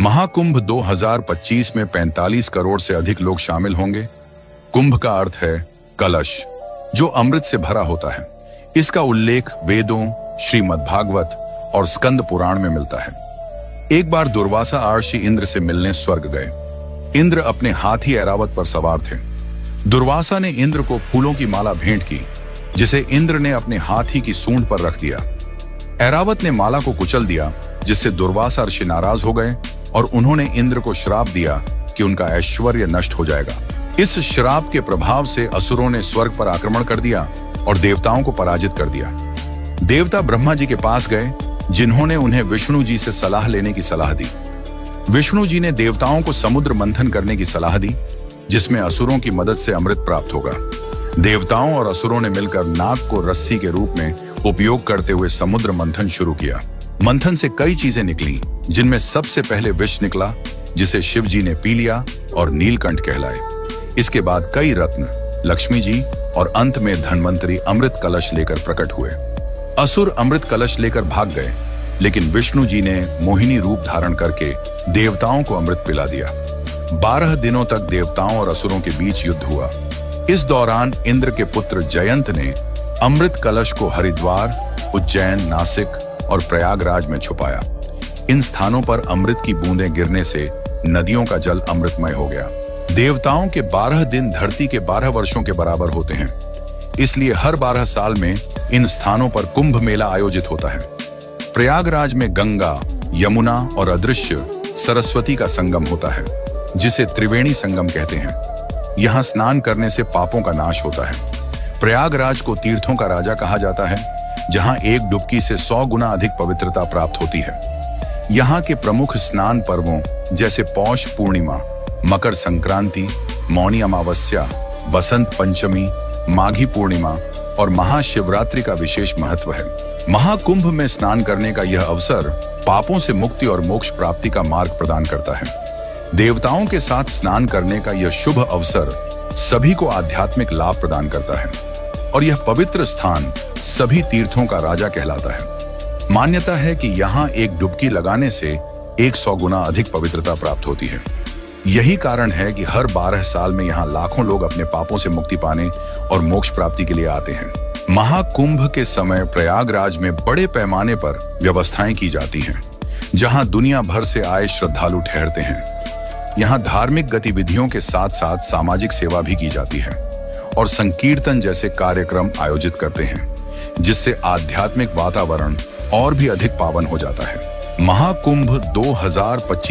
महाकुंभ 2025 में 45 करोड़ से अधिक लोग शामिल होंगे। कुंभ का अर्थ है कलश, जो अमृत से भरा होता है। इसका उल्लेख वेदों, श्रीमद्भागवत और स्कंद पुराण में मिलता है। एक बार दुर्वासा आर्षि इंद्र से मिलने स्वर्ग गए। इंद्र अपने हाथी ऐरावत पर सवार थे। दुर्वासा ने इंद्र को फूलों की माला भेंट की, जिसे इंद्र ने अपने हाथी की सूंड पर रख दिया। ऐरावत ने माला को कुचल दिया, जिससे दुर्वासा ऋषि नाराज हो गए और उन्होंने इंद्र को श्राप दिया कि उनका ऐश्वर्य नष्ट हो जाएगा। इस श्राप के प्रभाव से असुरों ने स्वर्ग पर आक्रमण कर दिया और देवताओं को पराजित कर दिया। देवता ब्रह्मा जी के पास गए, जिन्होंने उन्हें विष्णु जी से सलाह लेने की सलाह दी। विष्णु जी ने देवताओं को समुद्र मंथन करने की सलाह दी, जिसमें असुरों की मदद से अमृत प्राप्त होगा। देवताओं और असुरों ने मिलकर नाग को रस्सी के रूप में उपयोग करते हुए समुद्र मंथन शुरू किया। मंथन से कई चीजें निकली, जिनमें सबसे पहले विष निकला, जिसे शिव जी ने पी लिया और नीलकंठ कहलाए। इसके बाद कई रत्न, लक्ष्मी जी और अंत में धन्वंतरी अमृत कलश लेकर प्रकट हुए। असुर अमृत कलश लेकर भाग गए, लेकिन विष्णु जी ने मोहिनी रूप धारण करके देवताओं को अमृत पिला दिया। 12 दिनों तक देवताओं और असुरों के बीच युद्ध हुआ। इस दौरान इंद्र के पुत्र जयंत ने अमृत कलश को हरिद्वार, उज्जैन, नासिक और प्रयागराज में छुपाया। इन स्थानों पर अमृत की बूंदें गिरने से नदियों का जल अमृतमय हो गया। देवताओं के 12 दिन धरती के 12 वर्षों के बराबर होते हैं, इसलिए हर 12 साल में इन स्थानों पर कुंभ मेला आयोजित होता है। प्रयागराज में गंगा, यमुना और अदृश्य सरस्वती का संगम होता है, जिसे त्रिवेणी संगम कहते हैं। यहाँ स्नान करने से पापों का नाश होता है। प्रयागराज को तीर्थों का राजा कहा जाता है, जहाँ एक डुबकी से 100 गुना अधिक पवित्रता प्राप्त होती है। यहाँ के प्रमुख स्नान पर्वों जैसे पौष पूर्णिमा, मकर संक्रांति, मौनी अमावस्या, बसंत पंचमी, माघी पूर्णिमा और महाशिवरात्रि का विशेष महत्व है। महाकुंभ में स्नान करने का यह अवसर पापों से मुक्ति और मोक्ष प्राप्ति का मार्ग प्रदान करता है। देवताओं के साथ स्नान करने का यह शुभ अवसर सभी को आध्यात्मिक लाभ प्रदान करता है और यह पवित्र स्थान सभी तीर्थों का राजा कहलाता है। मान्यता है कि यहाँ एक डुबकी लगाने से 100 गुना अधिक पवित्रता प्राप्त होती है। यही कारण है कि हर 12 साल में यहाँ लाखों लोग अपने पापों से मुक्ति पाने और मोक्ष प्राप्ति के लिए आते हैं। महाकुंभ के समय प्रयागराज में बड़े पैमाने पर व्यवस्थाएं की जाती हैं, जहाँ दुनिया भर से आए श्रद्धालु ठहरते हैं। यहाँ धार्मिक गतिविधियों के साथ साथ सामाजिक सेवा भी की जाती है और संकीर्तन जैसे कार्यक्रम आयोजित करते हैं, जिससे आध्यात्मिक वातावरण और भी अधिक पावन हो जाता है। महाकुंभ 2025